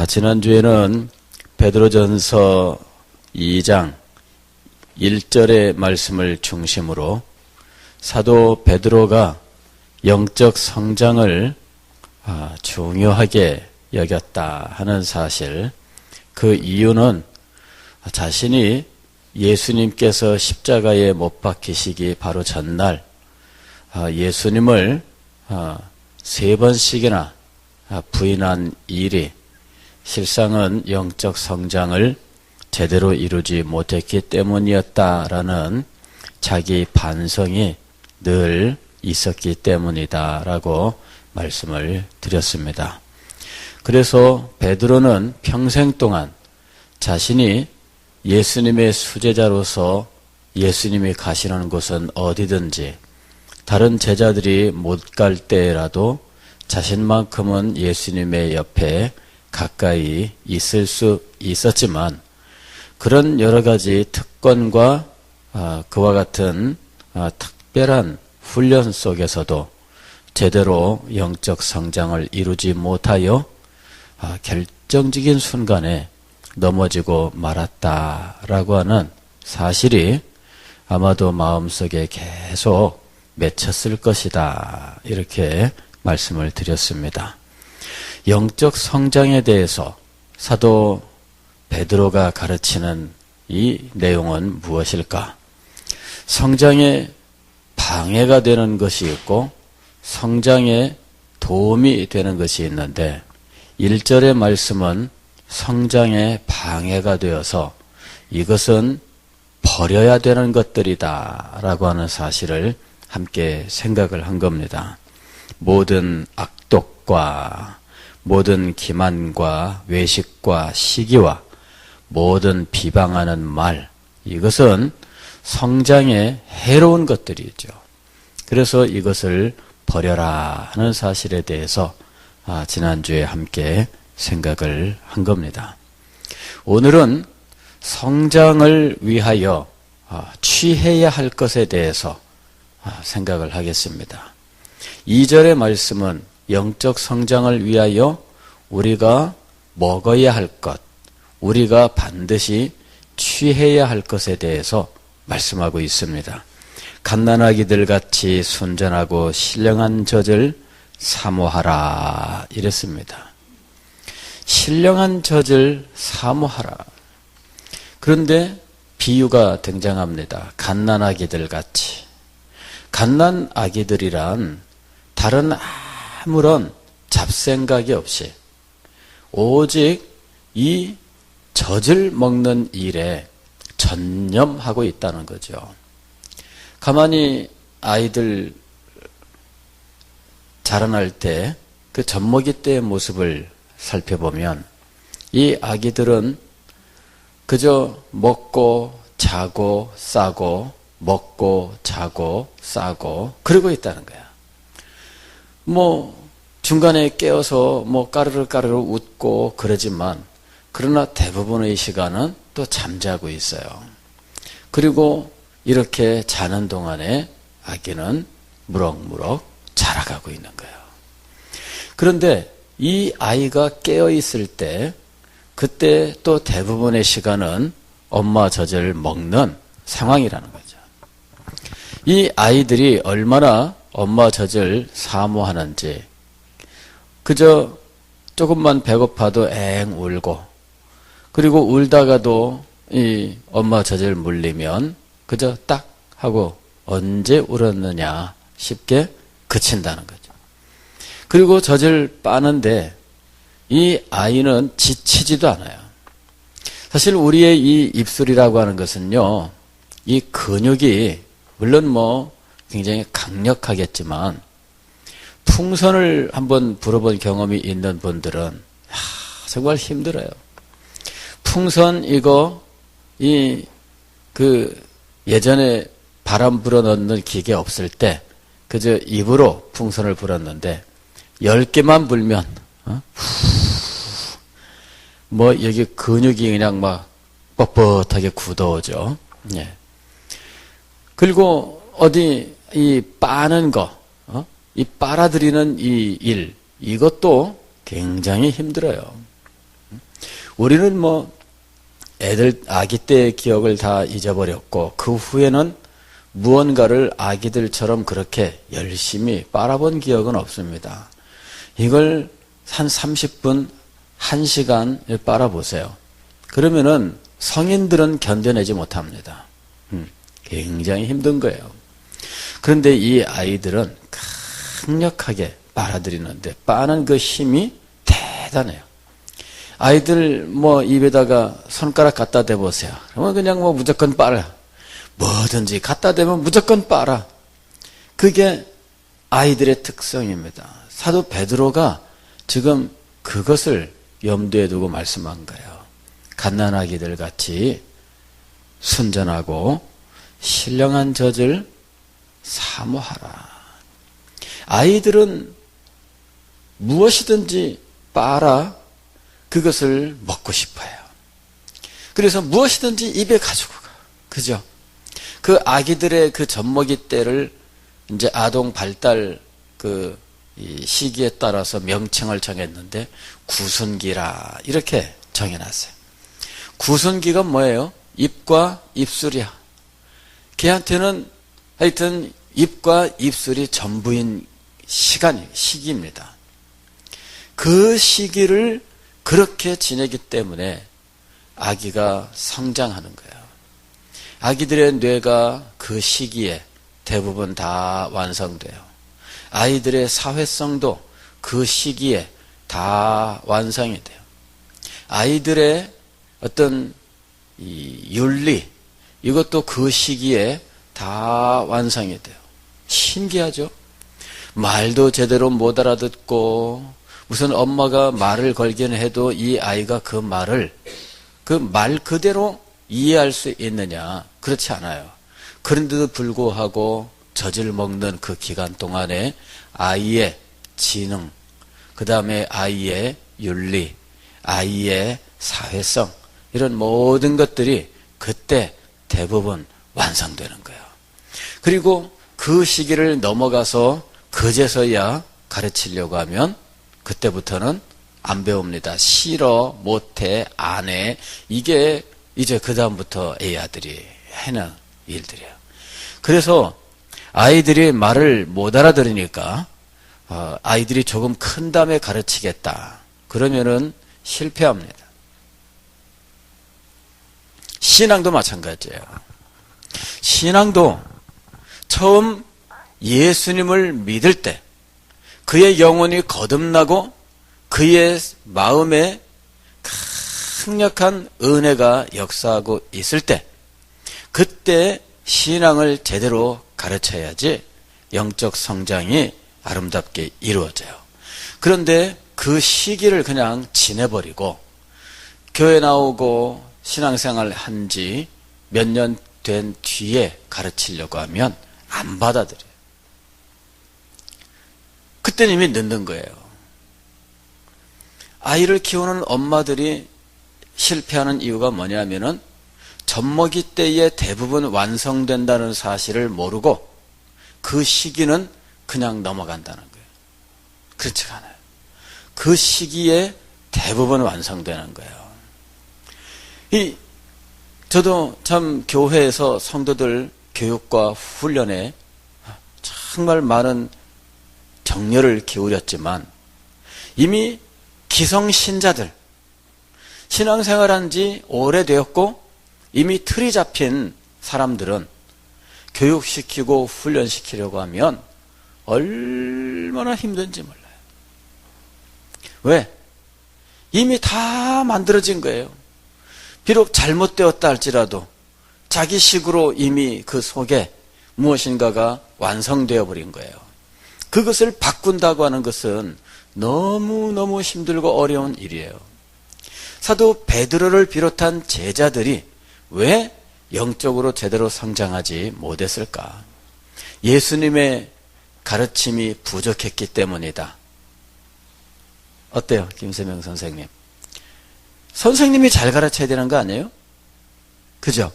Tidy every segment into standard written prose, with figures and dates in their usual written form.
지난주에는 베드로전서 2장 1절의 말씀을 중심으로 사도 베드로가 영적 성장을 중요하게 여겼다 하는 사실, 그 이유는 자신이 예수님께서 십자가에 못 박히시기 바로 전날 예수님을 3번씩이나 부인한 일이 실상은 영적 성장을 제대로 이루지 못했기 때문이었다라는 자기 반성이 늘 있었기 때문이다라고 말씀을 드렸습니다. 그래서 베드로는 평생 동안 자신이 예수님의 수제자로서 예수님이 가시는 곳은 어디든지 다른 제자들이 못 갈 때라도 자신만큼은 예수님의 옆에 가까이 있을 수 있었지만, 그런 여러 가지 특권과 그와 같은 특별한 훈련 속에서도 제대로 영적 성장을 이루지 못하여 결정적인 순간에 넘어지고 말았다라고 하는 사실이 아마도 마음속에 계속 맺혔을 것이다, 이렇게 말씀을 드렸습니다. 영적 성장에 대해서 사도 베드로가 가르치는 이 내용은 무엇일까? 성장에 방해가 되는 것이 있고 성장에 도움이 되는 것이 있는데, 1절의 말씀은 성장에 방해가 되어서 이것은 버려야 되는 것들이다 라고 하는 사실을 함께 생각을 한 겁니다. 모든 악독과 모든 기만과 외식과 시기와 모든 비방하는 말, 이것은 성장에 해로운 것들이죠. 그래서 이것을 버려라 하는 사실에 대해서 지난주에 함께 생각을 한 겁니다. 오늘은 성장을 위하여 취해야 할 것에 대해서 생각을 하겠습니다. 2절의 말씀은 영적 성장을 위하여 우리가 먹어야 할 것, 우리가 반드시 취해야 할 것에 대해서 말씀하고 있습니다. 갓난아기들 같이 순전하고 신령한 젖을 사모하라, 이랬습니다. 신령한 젖을 사모하라. 그런데 비유가 등장합니다. 갓난아기들 같이. 갓난아기들이란 다른 아무런 잡생각이 없이 오직 이 젖을 먹는 일에 전념하고 있다는 거죠. 가만히 아이들 자라날 때 그 젖먹이 때의 모습을 살펴보면 이 아기들은 그저 먹고 자고 싸고 먹고 자고 싸고 그러고 있다는 거야. 중간에 깨어서 까르르 까르르 웃고 그러지만, 그러나 대부분의 시간은 또 잠자고 있어요. 그리고 이렇게 자는 동안에 아기는 무럭무럭 자라가고 있는 거예요. 그런데 이 아이가 깨어 있을 때, 그때 또 대부분의 시간은 엄마 젖을 먹는 상황이라는 거죠. 이 아이들이 얼마나 엄마 젖을 사모하는지, 그저 조금만 배고파도 엥 울고, 그리고 울다가도 이 엄마 젖을 물리면 그저 딱 하고 언제 울었느냐 쉽게 그친다는 거죠. 그리고 젖을 빠는데 이 아이는 지치지도 않아요. 사실 우리의 이 입술이라고 하는 것은요, 이 근육이 물론 굉장히 강력하겠지만, 풍선을 한번 불어본 경험이 있는 분들은 정말 힘들어요. 풍선 예전에 바람 불어넣는 기계 없을 때 그저 입으로 풍선을 불었는데 10개만 불면 여기 근육이 그냥 뻣뻣하게 굳어오죠. 예. 그리고 어디 이 빠는 거, 이 빨아들이는 이 일, 이것도 굉장히 힘들어요. 우리는 뭐 아기 때의 기억을 다 잊어버렸고 그 후에는 무언가를 아기들처럼 그렇게 열심히 빨아본 기억은 없습니다. 이걸 한 30분, 1시간 빨아보세요. 그러면은 성인들은 견뎌내지 못합니다. 굉장히 힘든 거예요. 그런데 이 아이들은 강력하게 빨아들이는데 빠는 그 힘이 대단해요. 아이들 뭐 입에다가 손가락 갖다 대보세요. 그러면 그냥 뭐 무조건 빨아. 뭐든지 갖다 대면 무조건 빨아. 그게 아이들의 특성입니다. 사도 베드로가 지금 그것을 염두에 두고 말씀한 거예요. 갓난아기들 같이 순전하고 신령한 젖을 사모하라. 아이들은 무엇이든지 빨아 그것을 먹고 싶어요. 그래서 무엇이든지 입에 가지고 가. 그죠? 그 아기들의 그 젖먹이 때를 이제 아동 발달 이 시기에 따라서 명칭을 정했는데 구순기라 이렇게 정해놨어요. 구순기가 뭐예요? 입과 입술이야. 걔한테는 하여튼 입과 입술이 전부인 시기입니다. 그 시기를 그렇게 지내기 때문에 아기가 성장하는 거예요. 아기들의 뇌가 그 시기에 대부분 다 완성돼요. 아이들의 사회성도 그 시기에 다 완성이 돼요. 아이들의 어떤 이 윤리, 이것도 그 시기에 다 완성이 돼요. 신기하죠? 말도 제대로 못 알아듣고 무슨 엄마가 말을 걸긴 해도 이 아이가 그 말을 그 말 그대로 이해할 수 있느냐? 그렇지 않아요. 그런데도 불구하고 젖을 먹는 그 기간 동안에 아이의 지능, 그 다음에 아이의 윤리, 아이의 사회성, 이런 모든 것들이 그때 대부분 완성되는 거예요. 그리고 그 시기를 넘어가서 그제서야 가르치려고 하면 그때부터는 안 배웁니다. 싫어, 못해, 안 해. 이게 이제 그 다음부터 애아들이 하는 일들이에요. 그래서 아이들이 말을 못 알아들으니까 아이들이 조금 큰 다음에 가르치겠다. 그러면은 실패합니다. 신앙도 마찬가지예요. 신앙도 처음 예수님을 믿을 때 그의 영혼이 거듭나고 그의 마음에 강력한 은혜가 역사하고 있을 때 그때 신앙을 제대로 가르쳐야지 영적 성장이 아름답게 이루어져요. 그런데 그 시기를 그냥 지내버리고 교회 나오고 신앙생활 한 지 몇 년 된 뒤에 가르치려고 하면 안 받아들여요. 그때는 이미 늦는 거예요. 아이를 키우는 엄마들이 실패하는 이유가 뭐냐면은 젖먹이 때에 대부분 완성된다는 사실을 모르고 그 시기는 그냥 넘어간다는 거예요. 그렇지가 않아요. 그 시기에 대부분 완성되는 거예요. 저도 참 교회에서 성도들 교육과 훈련에 정말 많은 정열을 기울였지만 이미 기성신자들, 신앙생활한 지 오래되었고 이미 틀이 잡힌 사람들은 교육시키고 훈련시키려고 하면 얼마나 힘든지 몰라요. 왜? 이미 다 만들어진 거예요. 비록 잘못되었다 할지라도 자기 식으로 이미 그 속에 무엇인가가 완성되어 버린 거예요. 그것을 바꾼다고 하는 것은 너무너무 힘들고 어려운 일이에요. 사도 베드로를 비롯한 제자들이 왜 영적으로 제대로 성장하지 못했을까? 예수님의 가르침이 부족했기 때문이다. 어때요, 김세명 선생님? 선생님이 잘 가르쳐야 되는 거 아니에요? 그죠?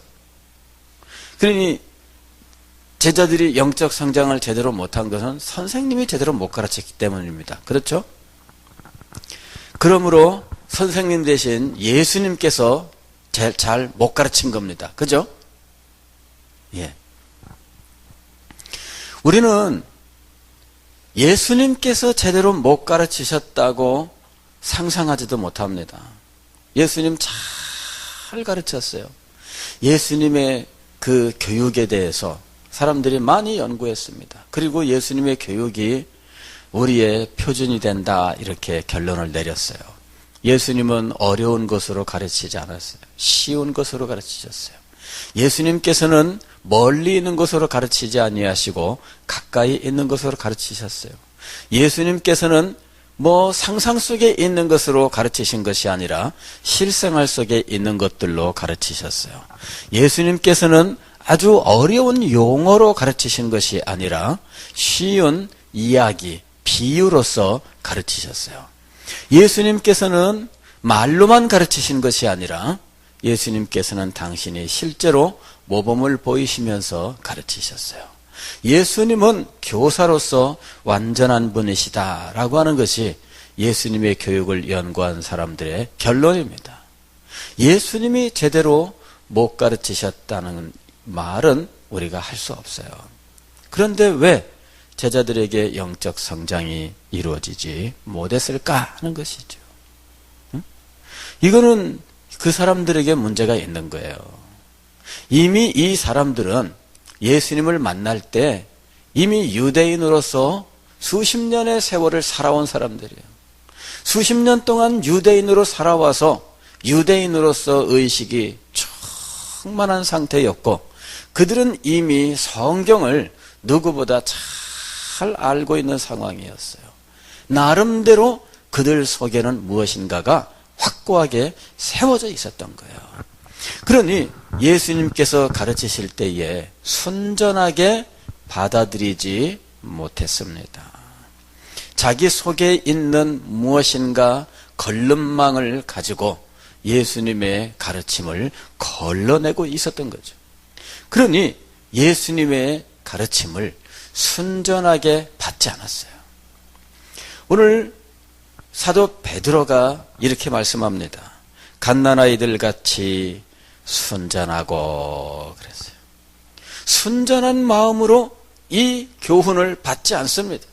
그러니 제자들이 영적 성장을 제대로 못한 것은 선생님이 제대로 못 가르쳤기 때문입니다. 그렇죠? 그러므로 선생님 대신 예수님께서 제일 잘 못 가르친 겁니다. 그죠? 예. 우리는 예수님께서 제대로 못 가르치셨다고 상상하지도 못합니다. 예수님 잘 가르쳤어요. 예수님의 그 교육에 대해서 사람들이 많이 연구했습니다. 그리고 예수님의 교육이 우리의 표준이 된다 이렇게 결론을 내렸어요. 예수님은 어려운 것으로 가르치지 않았어요. 쉬운 것으로 가르치셨어요. 예수님께서는 멀리 있는 것으로 가르치지 아니하시고 가까이 있는 것으로 가르치셨어요. 예수님께서는 상상 속에 있는 것으로 가르치신 것이 아니라 실생활 속에 있는 것들로 가르치셨어요. 예수님께서는 아주 어려운 용어로 가르치신 것이 아니라 쉬운 이야기, 비유로서 가르치셨어요. 예수님께서는 말로만 가르치신 것이 아니라 예수님께서는 당신이 실제로 모범을 보이시면서 가르치셨어요. 예수님은 교사로서 완전한 분이시다라고 하는 것이 예수님의 교육을 연구한 사람들의 결론입니다. 예수님이 제대로 못 가르치셨다는 말은 우리가 할 수 없어요. 그런데 왜 제자들에게 영적 성장이 이루어지지 못했을까 하는 것이죠. 이거는 그 사람들에게 문제가 있는 거예요. 이미 이 사람들은 예수님을 만날 때 이미 유대인으로서 수십 년의 세월을 살아온 사람들이에요. 수십 년 동안 유대인으로 살아와서 유대인으로서 의식이 충만한 상태였고 그들은 이미 성경을 누구보다 잘 알고 있는 상황이었어요. 나름대로 그들 속에는 무엇인가가 확고하게 세워져 있었던 거예요. 그러니 예수님께서 가르치실 때에 순전하게 받아들이지 못했습니다. 자기 속에 있는 무엇인가 걸름망을 가지고 예수님의 가르침을 걸러내고 있었던 거죠. 그러니 예수님의 가르침을 순전하게 받지 않았어요. 오늘 사도 베드로가 이렇게 말씀합니다. 갓난아이들 같이 순전하고 그랬어요. 순전한 마음으로 이 교훈을 받지 않습니다.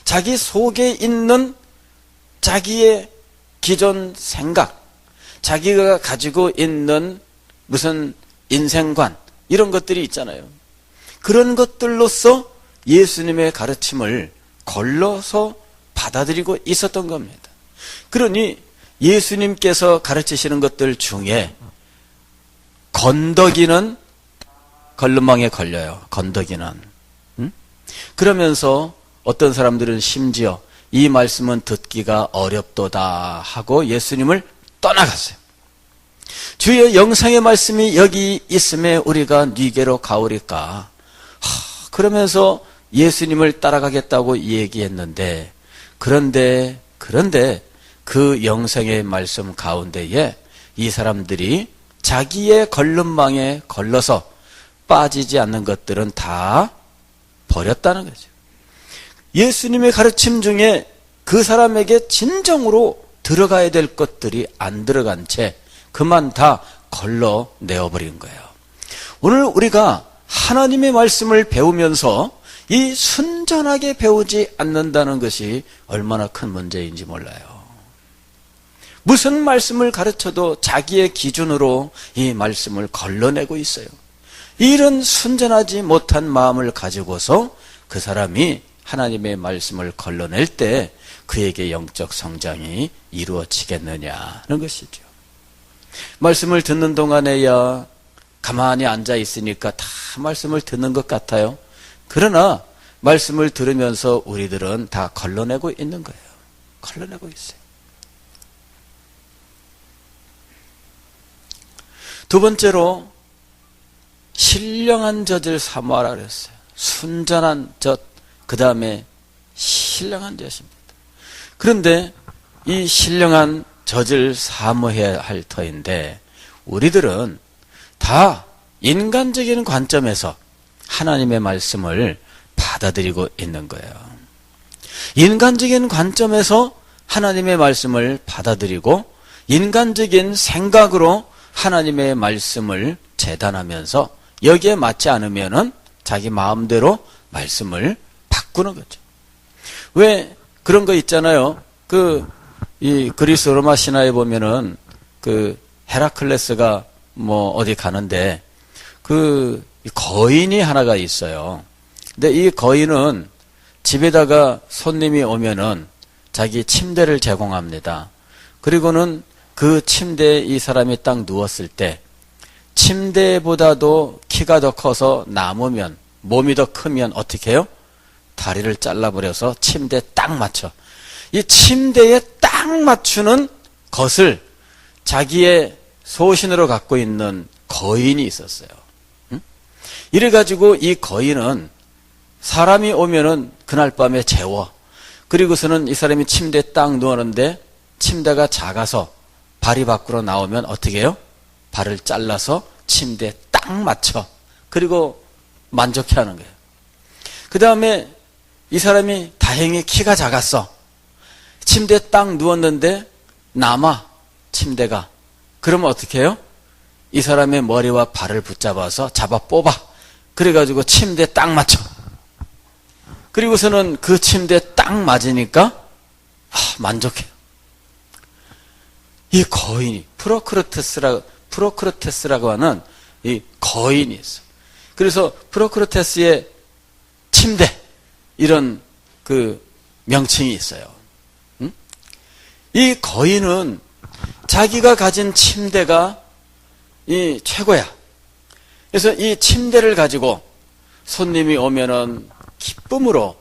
자기 속에 있는 자기의 기존 생각, 자기가 가지고 있는 무슨 인생관 이런 것들이 있잖아요. 그런 것들로서 예수님의 가르침을 걸러서 받아들이고 있었던 겁니다. 그러니 예수님께서 가르치시는 것들 중에 건더기는 걸름망에 걸려요. 건더기는. 그러면서 어떤 사람들은 심지어 이 말씀은 듣기가 어렵도다 하고 예수님을 떠나갔어요. 주의 영상의 말씀이 여기 있음에 우리가 네게로 가오리까. 그러면서 예수님을 따라가겠다고 얘기했는데 그런데 그 영생의 말씀 가운데에 이 사람들이 자기의 걸름망에 걸러서 빠지지 않는 것들은 다 버렸다는 거죠. 예수님의 가르침 중에 그 사람에게 진정으로 들어가야 될 것들이 안 들어간 채 그만 다 걸러내어버린 거예요. 오늘 우리가 하나님의 말씀을 배우면서 이 순전하게 배우지 않는다는 것이 얼마나 큰 문제인지 몰라요. 무슨 말씀을 가르쳐도 자기의 기준으로 이 말씀을 걸러내고 있어요. 이런 순전하지 못한 마음을 가지고서 그 사람이 하나님의 말씀을 걸러낼 때 그에게 영적 성장이 이루어지겠느냐는 것이죠. 말씀을 듣는 동안에야 가만히 앉아 있으니까 다 말씀을 듣는 것 같아요. 그러나 말씀을 들으면서 우리들은 다 걸러내고 있는 거예요. 걸러내고 있어요. 두 번째로 신령한 젖을 사모하라 그랬어요. 순전한 젖, 그 다음에 신령한 젖입니다. 그런데 이 신령한 젖을 사모해야 할 터인데 우리들은 다 인간적인 관점에서 하나님의 말씀을 받아들이고 있는 거예요. 인간적인 관점에서 하나님의 말씀을 받아들이고 인간적인 생각으로 하나님의 말씀을 재단하면서 여기에 맞지 않으면은 자기 마음대로 말씀을 바꾸는 거죠. 왜 그런 거 있잖아요. 이 그리스 로마 신화에 보면은 헤라클레스가 어디 가는데 거인이 하나가 있어요. 근데 이 거인은 집에다가 손님이 오면은 자기 침대를 제공합니다. 그리고는 그 침대에 이 사람이 딱 누웠을 때 침대보다도 키가 더 커서 남으면 몸이 더 크면 어떻게 해요? 다리를 잘라버려서 침대에 딱 맞춰. 이 침대에 딱 맞추는 것을 자기의 소신으로 갖고 있는 거인이 있었어요. 이래가지고 이 거인은 사람이 오면은 그날 밤에 재워. 그리고서는 이 사람이 침대에 딱 누웠는데 침대가 작아서 발이 밖으로 나오면 어떻게 해요? 발을 잘라서 침대에 딱 맞춰. 그리고 만족해 하는 거예요. 그 다음에 이 사람이 다행히 키가 작았어. 침대에 딱 누웠는데 남아, 침대가. 그러면 어떻게 해요? 이 사람의 머리와 발을 붙잡아서 잡아 뽑아. 그래가지고 침대에 딱 맞춰. 그리고서는 그 침대에 딱 맞으니까 만족해요. 이 거인이 프로크루테스라고 하는 이 거인이 있어요. 그래서 프로크루테스의 침대 이런 명칭이 있어요. 이 거인은 자기가 가진 침대가 이 최고야. 그래서 이 침대를 가지고 손님이 오면은 기쁨으로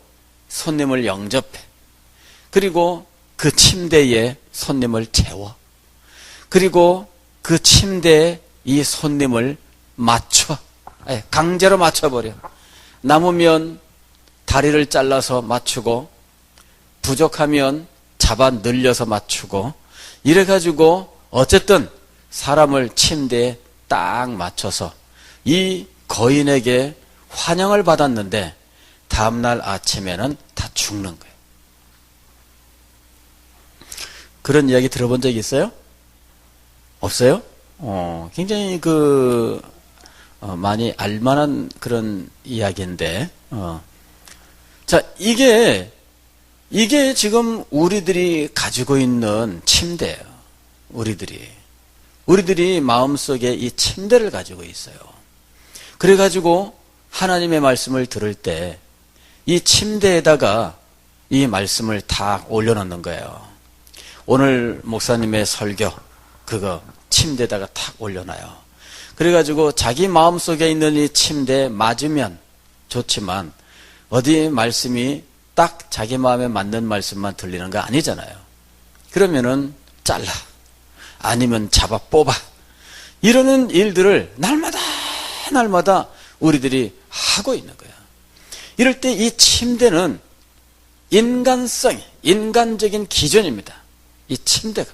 손님을 영접해. 그리고 그 침대에 손님을 재워. 그리고 그 침대에 이 손님을 맞춰. 강제로 맞춰버려. 남으면 다리를 잘라서 맞추고 부족하면 잡아 늘려서 맞추고 이래가지고 어쨌든 사람을 침대에 딱 맞춰서 이 거인에게 환영을 받았는데 다음날 아침에는 다 죽는 거예요. 그런 이야기 들어본 적 있어요? 없어요? 굉장히 많이 알만한 그런 이야기인데, 자, 이게 지금 우리들이 가지고 있는 침대예요. 우리들이 마음속에 이 침대를 가지고 있어요. 그래가지고 하나님의 말씀을 들을 때 이 침대에다가 이 말씀을 다 올려놓는 거예요. 오늘 목사님의 설교 그거 침대에다가 탁 올려놔요. 그래가지고 자기 마음속에 있는 이 침대에 맞으면 좋지만 어디 말씀이 딱 자기 마음에 맞는 말씀만 들리는 거 아니잖아요. 그러면은 잘라. 아니면 잡아 뽑아. 이러는 일들을 날마다 우리들이 하고 있는 거야. 이럴 때 이 침대는 인간적인 기준입니다. 이 침대가.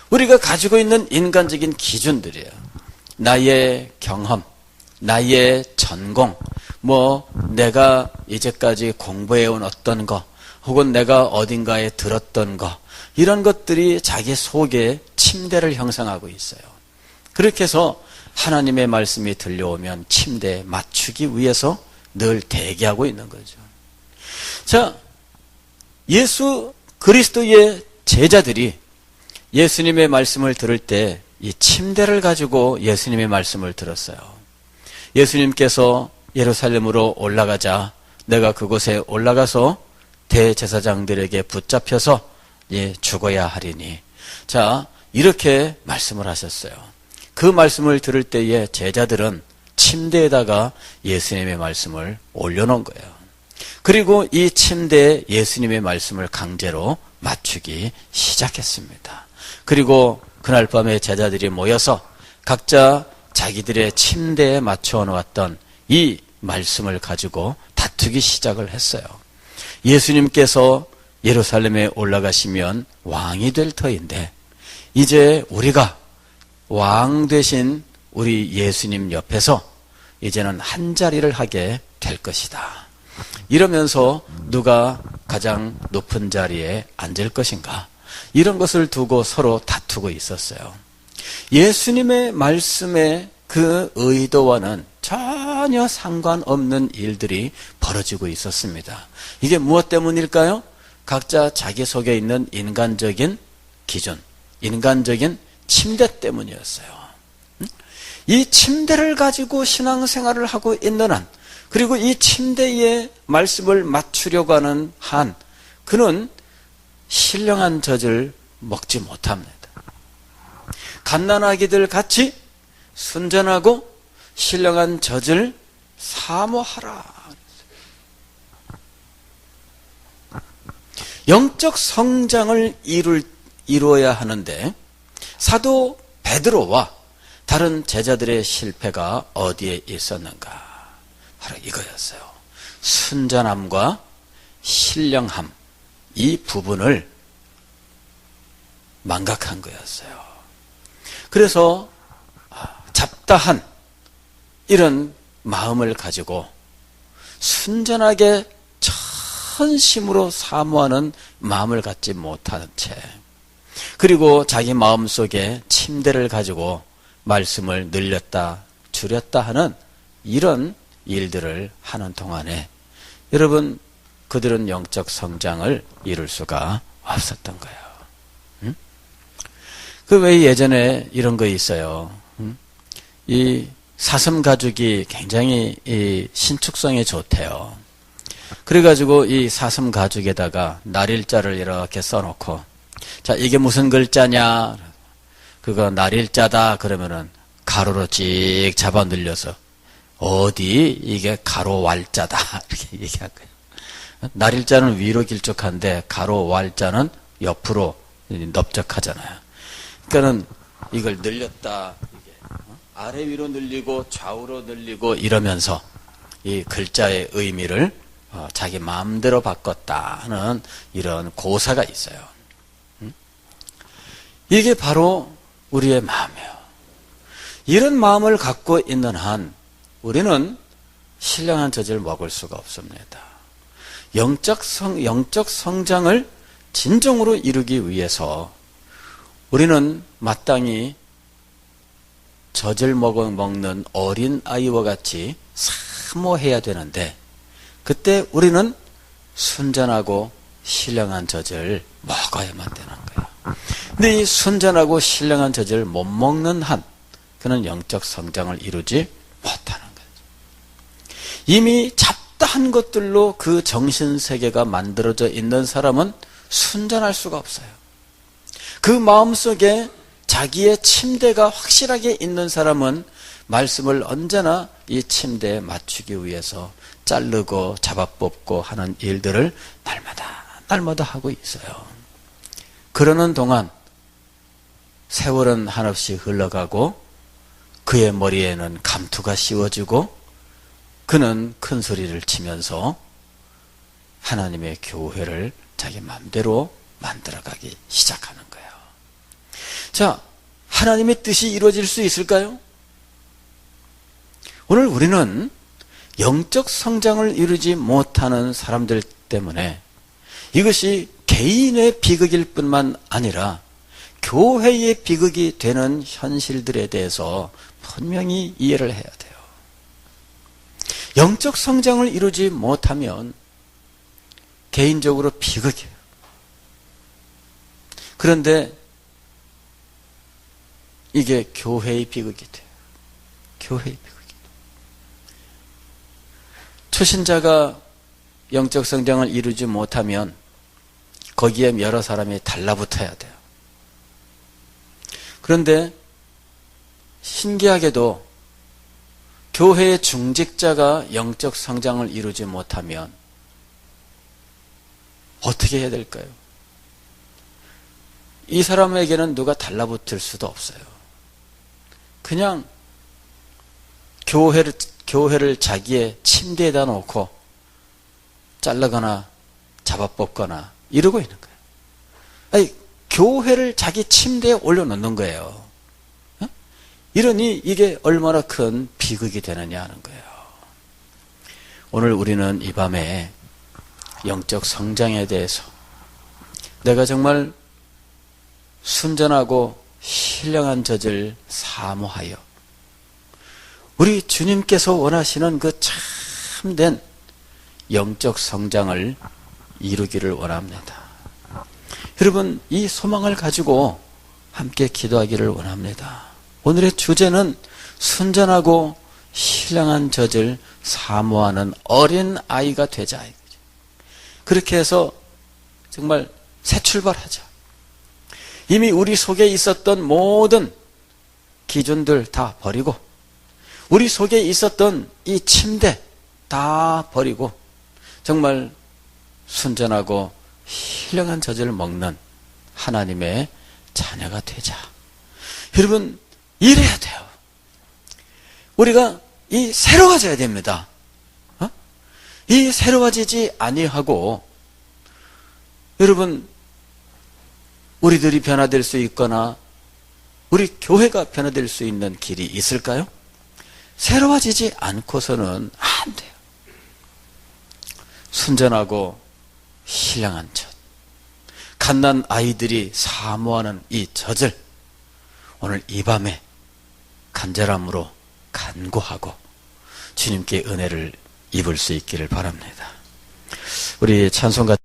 우리가 가지고 있는 인간적인 기준들이에요. 나의 경험, 나의 전공, 내가 이제까지 공부해온 어떤 거, 혹은 내가 어딘가에 들었던 거, 이런 것들이 자기 속에 침대를 형성하고 있어요. 그렇게 해서 하나님의 말씀이 들려오면 침대에 맞추기 위해서 늘 대기하고 있는 거죠. 자, 예수 그리스도의 제자들이 예수님의 말씀을 들을 때 이 침대를 가지고 예수님의 말씀을 들었어요. 예수님께서 예루살렘으로 올라가자 내가 그곳에 올라가서 대제사장들에게 붙잡혀서 죽어야 하리니. 자, 이렇게 말씀을 하셨어요. 그 말씀을 들을 때에 제자들은 침대에다가 예수님의 말씀을 올려놓은 거예요. 그리고 이 침대에 예수님의 말씀을 강제로 맞추기 시작했습니다. 그리고 그날 밤에 제자들이 모여서 각자 자기들의 침대에 맞춰 놓았던 이 말씀을 가지고 다투기 시작을 했어요. 예수님께서 예루살렘에 올라가시면 왕이 될 터인데 이제 우리가 왕 되신 우리 예수님 옆에서 이제는 한 자리를 하게 될 것이다. 이러면서 누가 가장 높은 자리에 앉을 것인가? 이런 것을 두고 서로 다투고 있었어요. 예수님의 말씀의 그 의도와는 전혀 상관없는 일들이 벌어지고 있었습니다. 이게 무엇 때문일까요? 각자 자기 속에 있는 인간적인 기준, 인간적인 침대 때문이었어요. 이 침대를 가지고 신앙생활을 하고 있는 한, 그리고 이 침대에 말씀을 맞추려고 하는 한, 그는 신령한 젖을 먹지 못합니다. 갓난아기들 같이 순전하고 신령한 젖을 사모하라. 영적 성장을 이루어야 하는데 사도 베드로와 다른 제자들의 실패가 어디에 있었는가? 바로 이거였어요. 순전함과 신령함, 이 부분을 망각한 거였어요. 그래서 잡다한 이런 마음을 가지고 순전하게 천심으로 사모하는 마음을 갖지 못하는 채, 그리고 자기 마음속에 침대를 가지고 말씀을 늘렸다 줄였다 하는 이런 일들을 하는 동안에 여러분, 그들은 영적 성장을 이룰 수가 없었던 거예요. 응? 그 왜 예전에 이런 거 있어요. 응? 이 사슴 가죽이 굉장히 이 신축성에 좋대요. 그래가지고 이 사슴 가죽에다가 날일자를 이렇게 써놓고, 자, 이게 무슨 글자냐? 그거 날일자다 그러면은 가로로 찍 잡아 늘려서 어디 이게 가로 왈자다 이렇게 얘기할 거예요. 날일자는 위로 길쭉한데 가로 왈자는 옆으로 넓적하잖아요. 그러니까는 이걸 늘렸다, 이게 아래 위로 늘리고 좌우로 늘리고 이러면서 이 글자의 의미를 자기 마음대로 바꿨다 하는 이런 고사가 있어요. 이게 바로 우리의 마음이에요. 이런 마음을 갖고 있는 한 우리는 신령한 젖을 먹을 수가 없습니다. 영적 성장을 진정으로 이루기 위해서 우리는 마땅히 젖을 먹는 어린 아이와 같이 사모해야 되는데, 그때 우리는 순전하고 신령한 젖을 먹어야만 되는 거예요. 근데 이 순전하고 신령한 젖을 못 먹는 한 그는 영적 성장을 이루지 못하는 거죠. 이미 잡다한 것들로 그 정신세계가 만들어져 있는 사람은 순전할 수가 없어요. 그 마음속에 자기의 침대가 확실하게 있는 사람은 말씀을 언제나 이 침대에 맞추기 위해서 자르고 잡아뽑고 하는 일들을 날마다 하고 있어요. 그러는 동안 세월은 한없이 흘러가고 그의 머리에는 감투가 씌워지고 그는 큰 소리를 치면서 하나님의 교회를 자기 마음대로 만들어가기 시작하는 거예요. 자, 하나님의 뜻이 이루어질 수 있을까요? 오늘 우리는 영적 성장을 이루지 못하는 사람들 때문에 이것이 개인의 비극일 뿐만 아니라 교회의 비극이 되는 현실들에 대해서 분명히 이해를 해야 돼요. 영적 성장을 이루지 못하면 개인적으로 비극이에요. 그런데 이게 교회의 비극이 돼요. 교회의 비극이 돼요. 초신자가 영적 성장을 이루지 못하면 거기에 여러 사람이 달라붙어야 돼요. 그런데 신기하게도 교회의 중직자가 영적 성장을 이루지 못하면 어떻게 해야 될까요? 이 사람에게는 누가 달라붙을 수도 없어요. 그냥 교회를 자기의 침대에다 놓고 자르거나 잡아뽑거나 이러고 있는 거예요. 아니, 교회를 자기 침대에 올려놓는 거예요. 이러니 이게 얼마나 큰 비극이 되느냐 하는 거예요. 오늘 우리는 이 밤에 영적 성장에 대해서 내가 정말 순전하고 신령한 젖을 사모하여 우리 주님께서 원하시는 그 참된 영적 성장을 이루기를 원합니다. 여러분, 이 소망을 가지고 함께 기도하기를 원합니다. 오늘의 주제는 순전하고 신령한 젖을 사모하는 어린 아이가 되자. 그렇게 해서 정말 새 출발하자. 이미 우리 속에 있었던 모든 기준들 다 버리고, 우리 속에 있었던 이 침대 다 버리고, 정말 순전하고 신령한 젖을 먹는 하나님의 자녀가 되자. 여러분, 이래야 돼요. 우리가 이 새로워져야 됩니다. 이 새로워지지 아니하고, 여러분, 우리들이 변화될 수 있거나 우리 교회가 변화될 수 있는 길이 있을까요? 새로워지지 않고서는 안 돼요. 순전하고 신령한 젖, 갓난 아이들이 사모하는 이 젖을 오늘 이 밤에 간절함으로 간구하고 주님께 은혜를 입을 수 있기를 바랍니다. 우리 찬송가